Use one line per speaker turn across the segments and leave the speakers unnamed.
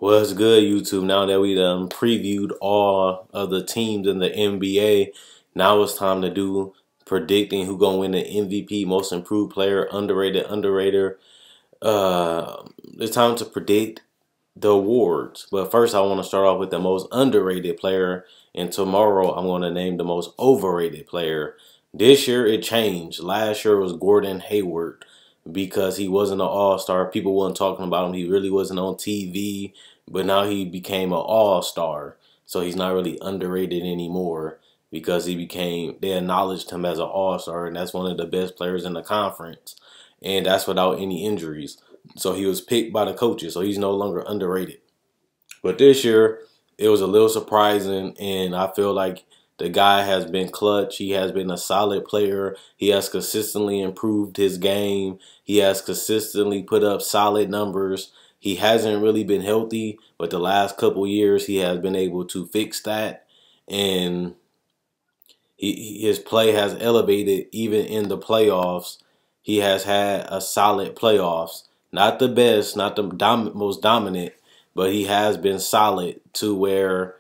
Well, it's good, YouTube. Now that we done previewed all of the teams in the NBA, now it's time to do predicting who gonna win the MVP, Most Improved Player, underrated. It's time to predict the awards. But first, I want to start off with the most underrated player, and tomorrow I'm going to name the most overrated player. This year it changed. Last year was Gordon Hayward because he wasn't an all-star. People weren't talking about him. He really wasn't on TV, but now he became an all-star. So he's not really underrated anymore because they acknowledged him as an all-star, and that's one of the best players in the conference. And that's without any injuries. So he was picked by the coaches, so he's no longer underrated. But this year, it was a little surprising, and I feel like the guy has been clutch. He has been a solid player. He has consistently improved his game. He has consistently put up solid numbers. He hasn't really been healthy, but the last couple years, he has been able to fix that. And his play has elevated even in the playoffs. He has had a solid playoffs. Not the best, not the most dominant, but he has been solid to where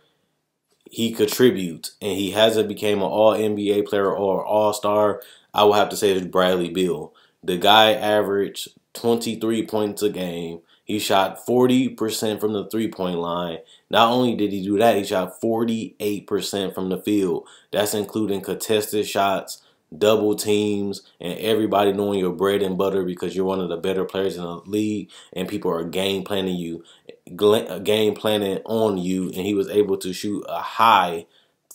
he contributes. And he hasn't become an all-NBA player or all-star. I would have to say it's Bradley Beal. The guy averaged 23 points a game. He shot 40% from the three-point line. Not only did he do that, he shot 48% from the field. That's including contested shots, double teams, and everybody knowing your bread and butter because you're one of the better players in the league and people are game planning on you, and he was able to shoot a high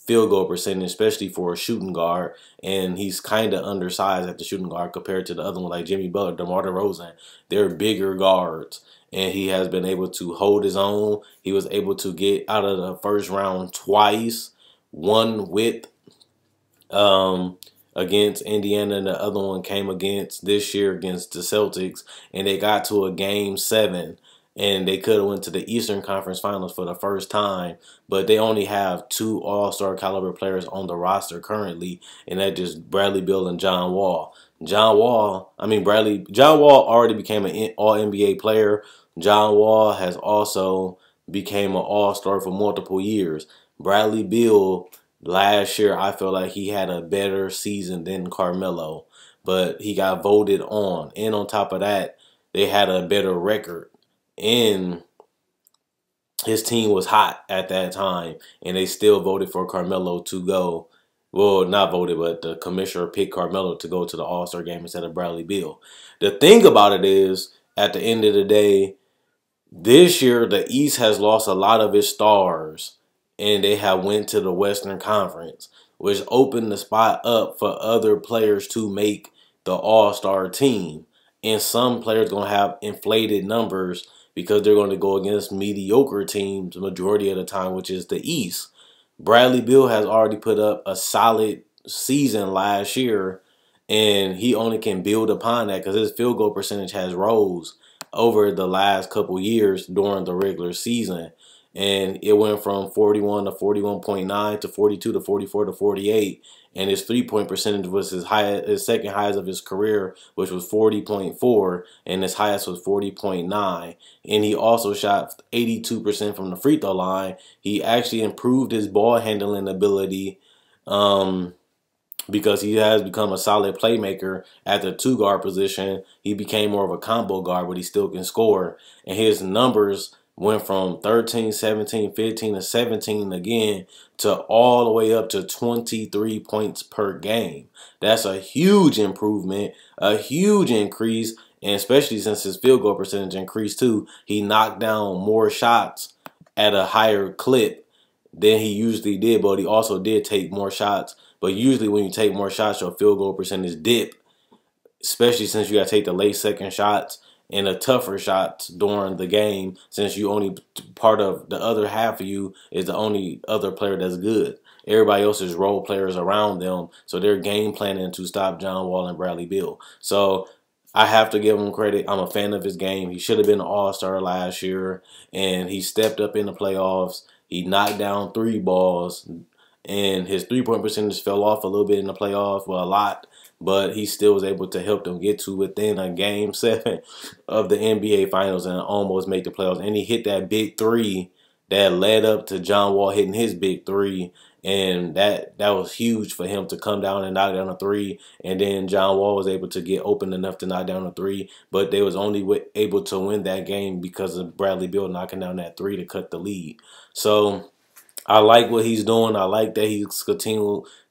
field goal percentage, especially for a shooting guard, and he's kind of undersized at the shooting guard compared to the other one like Jimmy Butler, DeMar DeRozan. They're bigger guards, and he has been able to hold his own. He was able to get out of the first round twice, one with against Indiana, and the other one came against this year against the Celtics, and they got to a game 7, and they could have went to the Eastern Conference Finals for the first time, but they only have 2 all-star caliber players on the roster currently, and that's just Bradley Beal and John Wall. John Wall already became an all-NBA player. John Wall has also became an all-star for multiple years. Bradley Beal, last year, I feel like he had a better season than Carmelo, but he got voted on. And on top of that, they had a better record. And his team was hot at that time, and they still voted for Carmelo to go. Well, not voted, but the commissioner picked Carmelo to go to the All-Star game instead of Bradley Beal. The thing about it is, at the end of the day, this year, the East has lost a lot of its stars, and they have went to the Western Conference, which opened the spot up for other players to make the All-Star team. And some players going to have inflated numbers because they're going to go against mediocre teams the majority of the time, which is the East. Bradley Beal has already put up a solid season last year, and he only can build upon that because his field goal percentage has rose over the last couple years during the regular season. And it went from 41 to 41.9 to 42 to 44 to 48. And his three-point percentage was his second highest of his career, which was 40.4, and his highest was 40.9. And he also shot 82% from the free throw line. He actually improved his ball handling ability because he has become a solid playmaker at the 2-guard position. He became more of a combo guard, but he still can score. And his numbers went from 13, 17, 15, and 17 again to all the way up to 23 points per game. That's a huge improvement, a huge increase, and especially since his field goal percentage increased too, he knocked down more shots at a higher clip than he usually did, but he also did take more shots. But usually when you take more shots, your field goal percentage dip, especially since you got to take the late second shots and the tougher shots during the game, since you only part of the other half of you is the only other player that's good. Everybody else is role players around them, so they're game planning to stop John Wall and Bradley Beal. So I have to give him credit. I'm a fan of his game. He should have been an all-star last year, and he stepped up in the playoffs. He knocked down 3 balls, and his three-point percentage fell off a little bit in the playoffs, well, a lot. but he still was able to help them get to within a game 7 of the NBA Finals and almost make the playoffs. And he hit that big three that led up to John Wall hitting his big three. And that was huge for him to come down and knock down a three. And then John Wall was able to get open enough to knock down a three. But they was only able to win that game because of Bradley Beal knocking down that three to cut the lead. So I like what he's doing. I like that he's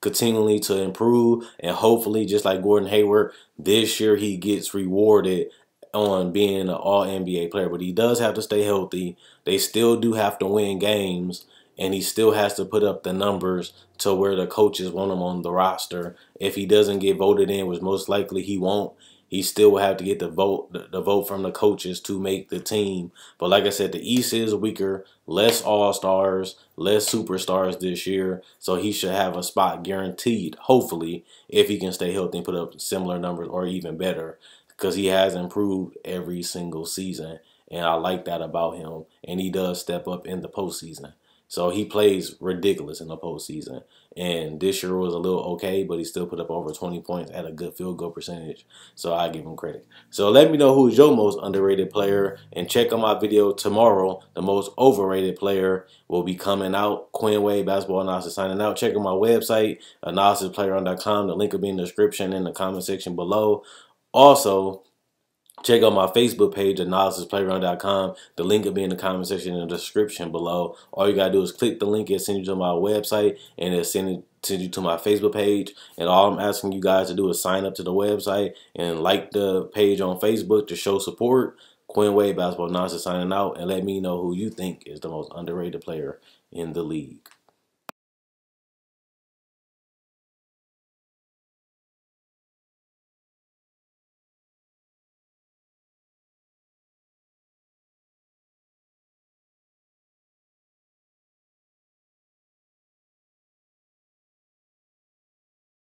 continually to improve. And hopefully, just like Gordon Hayward, this year he gets rewarded on being an all-NBA player. But he does have to stay healthy. They still do have to win games. And he still has to put up the numbers to where the coaches want him on the roster. If he doesn't get voted in, which most likely he won't, he still will have to get the vote from the coaches to make the team. But like I said, the East is weaker, less all-stars, less superstars this year. So he should have a spot guaranteed, hopefully, if he can stay healthy and put up similar numbers or even better, because he has improved every single season. And I like that about him. And he does step up in the postseason. So he plays ridiculous in the postseason. And this year was a little okay, but he still put up over 20 points at a good field goal percentage. So I give him credit. So let me know who's your most underrated player. And check out my video tomorrow. The most overrated player will be coming out. Quinn Wade Basketball Analysis signing out. Check out my website, analysisplayground.com. The link will be in the description in the comment section below. Also, check out my Facebook page, analysisplayground.com. The link will be in the comment section in the description below. All you got to do is click the link. It'll send you to my you to my Facebook page. And all I'm asking you guys to do is sign up to the website and like the page on Facebook to show support. Quinn Wade Basketball Analysis signing out. And let me know who you think is the most underrated player in the league.